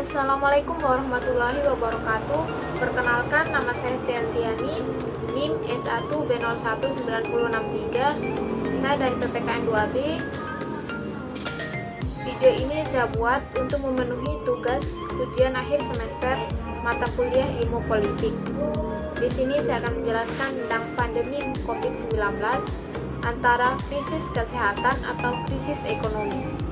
Assalamualaikum warahmatullahi wabarakatuh. Perkenalkan, nama saya Stiantiani, NIM S1B019063. Saya dari PPKN 2B. Video ini saya buat untuk memenuhi tugas ujian akhir semester mata kuliah Ilmu Politik. Di sini saya akan menjelaskan tentang pandemi COVID-19 antara krisis kesehatan atau krisis ekonomi.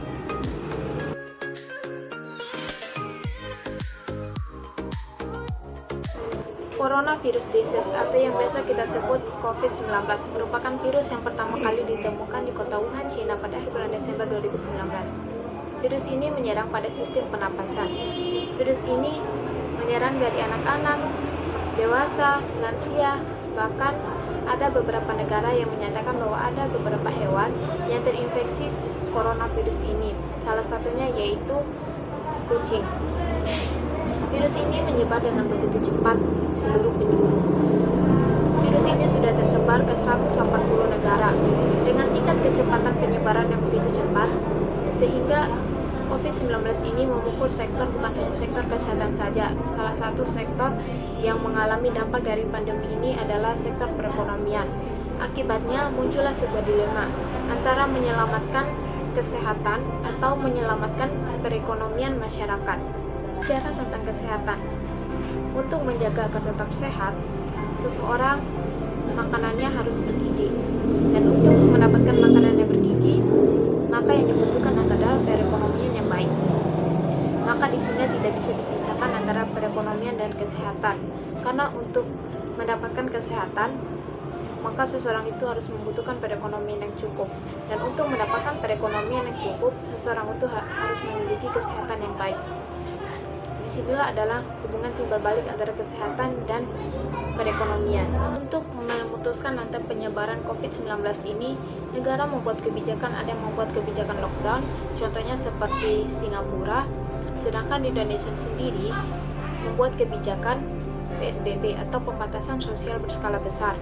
Coronavirus disease atau yang biasa kita sebut COVID-19 merupakan virus yang pertama kali ditemukan di kota Wuhan, China pada bulan Desember 2019. Virus ini menyerang pada sistem pernapasan. Virus ini menyerang dari anak-anak, dewasa, lansia, bahkan ada beberapa negara yang menyatakan bahwa ada beberapa hewan yang terinfeksi coronavirus ini. Salah satunya yaitu kucing. Virus ini menyebar dengan begitu cepat seluruh penjuru. Virus ini sudah tersebar ke 180 negara dengan tingkat kecepatan penyebaran yang begitu cepat, sehingga COVID-19 ini memukul sektor bukan hanya sektor kesehatan saja. Salah satu sektor yang mengalami dampak dari pandemi ini adalah sektor perekonomian. Akibatnya muncullah sebuah dilema antara menyelamatkan kesehatan atau menyelamatkan perekonomian masyarakat. Bicara tentang kesehatan, untuk menjaga agar tetap sehat, seseorang makanannya harus bergizi, dan untuk mendapatkan makanan yang bergizi, maka yang dibutuhkan adalah perekonomian yang baik. Maka di sini tidak bisa dipisahkan antara perekonomian dan kesehatan, karena untuk mendapatkan kesehatan, maka seseorang itu harus membutuhkan perekonomian yang cukup, dan untuk mendapatkan perekonomian yang cukup, seseorang itu harus memiliki kesehatan yang baik. Disinilah adalah hubungan timbal balik antara kesehatan dan perekonomian. Untuk memutuskan rantai penyebaran COVID-19 ini, negara membuat kebijakan, ada yang membuat kebijakan lockdown, contohnya seperti Singapura, sedangkan Indonesia sendiri membuat kebijakan PSBB atau pembatasan sosial berskala besar.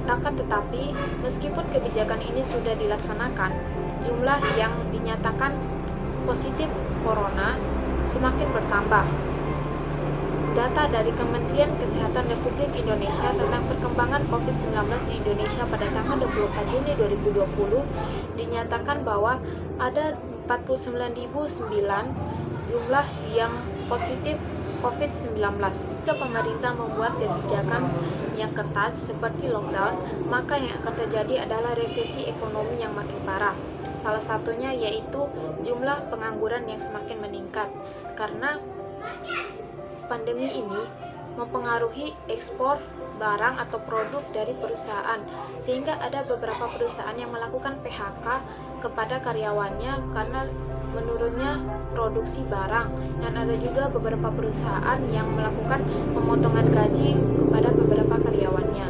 Akan tetapi, meskipun kebijakan ini sudah dilaksanakan, jumlah yang dinyatakan positif corona semakin bertambah. Data dari Kementerian Kesehatan Republik Indonesia tentang perkembangan COVID-19 di Indonesia pada tanggal 24 Juni 2020 dinyatakan bahwa ada 49.009 jumlah yang positif COVID-19. Jika pemerintah membuat kebijakan yang ketat seperti lockdown, maka yang akan terjadi adalah resesi ekonomi yang makin parah. Salah satunya yaitu jumlah pengangguran yang semakin meningkat, karena pandemi ini mempengaruhi ekspor barang atau produk dari perusahaan, sehingga ada beberapa perusahaan yang melakukan PHK kepada karyawannya karena menurunnya produksi barang, dan ada juga beberapa perusahaan yang melakukan pemotongan gaji kepada beberapa karyawannya.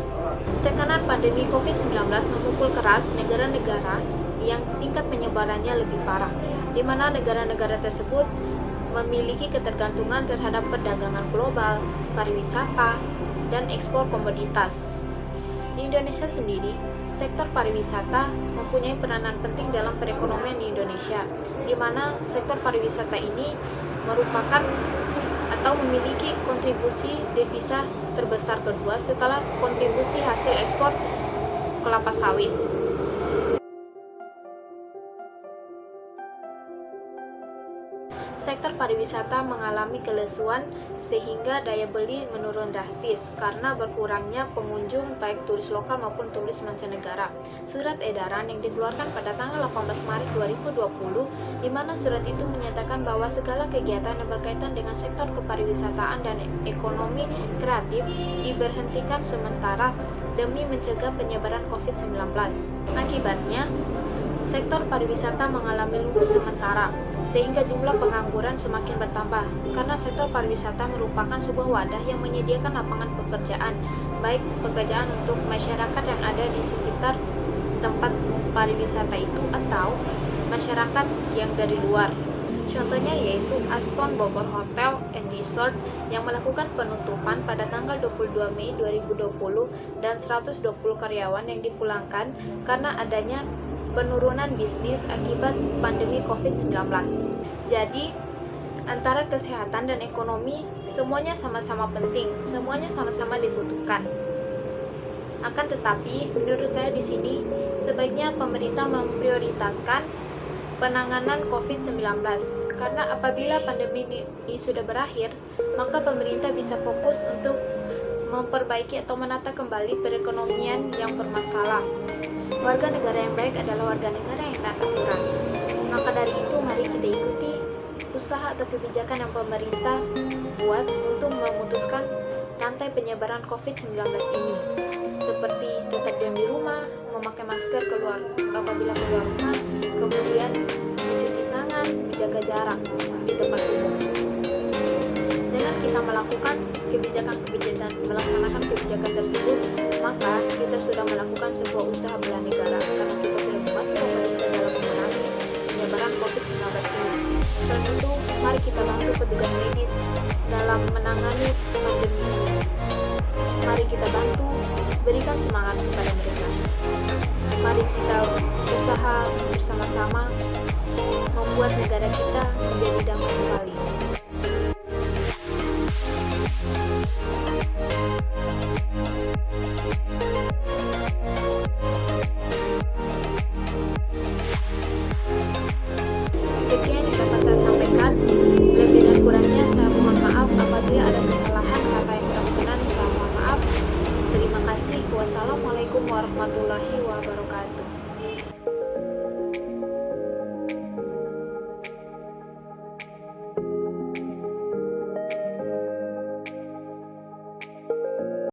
Tekanan pandemi COVID-19 memukul keras negara-negara yang tingkat penyebarannya lebih parah, di mana negara-negara tersebut memiliki ketergantungan terhadap perdagangan global, pariwisata, dan ekspor komoditas. Di Indonesia sendiri, sektor pariwisata mempunyai peranan penting dalam perekonomian di Indonesia, di mana sektor pariwisata ini merupakan atau memiliki kontribusi devisa terbesar kedua setelah kontribusi hasil ekspor kelapa sawit. Sektor pariwisata mengalami kelesuan sehingga daya beli menurun drastis karena berkurangnya pengunjung baik turis lokal maupun turis mancanegara. Surat edaran yang dikeluarkan pada tanggal 18 Maret 2020, di mana surat itu menyatakan bahwa segala kegiatan yang berkaitan dengan sektor kepariwisataan dan ekonomi kreatif diberhentikan sementara demi mencegah penyebaran COVID-19. Akibatnya, sektor pariwisata mengalami lumpuh sementara, sehingga jumlah pengangguran semakin bertambah, karena sektor pariwisata merupakan sebuah wadah yang menyediakan lapangan pekerjaan, baik pekerjaan untuk masyarakat yang ada di sekitar tempat pariwisata itu atau masyarakat yang dari luar. Contohnya yaitu Aston Bogor Hotel and Resort yang melakukan penutupan pada tanggal 22 Mei 2020 dan 120 karyawan yang dipulangkan karena adanya penurunan bisnis akibat pandemi COVID-19. Jadi, Antara kesehatan dan ekonomi, semuanya sama-sama penting, semuanya sama-sama dibutuhkan. Akan tetapi, menurut saya di sini sebaiknya pemerintah memprioritaskan penanganan COVID-19 karena apabila pandemi ini sudah berakhir, maka pemerintah bisa fokus untuk memperbaiki atau menata kembali perekonomian yang bermasalah. Warga negara yang baik adalah warga negara yang taat aturan. Maka dari itu, mari kita ikuti usaha atau kebijakan yang pemerintah buat untuk memutuskan rantai penyebaran COVID-19 ini, seperti tetap diam di rumah, memakai masker apabila keluar rumah, kemudian mencuci tangan, menjaga jarak di tempat umum. Dengan kita melaksanakan kebijakan tersebut, maka kita sudah melakukan sebuah usaha bela negara karena kita sudah membantu pemerintah dalam mengurangi penyebaran COVID-19 ini. Selain itu, mari kita bantu petugas medis dalam menangani pandemi ini. Mari kita bantu, berikan semangat kepada mereka. Mari kita usaha bersama-sama membuat negara kita menjadi damai kembali. Sekian yang dapat saya sampaikan. Lebih dan kurangnya saya mohon maaf apabila ada kesalahan kata yang tidak berkenan. Saya mohon maaf. Terima kasih. Wassalamualaikum warahmatullahi wabarakatuh.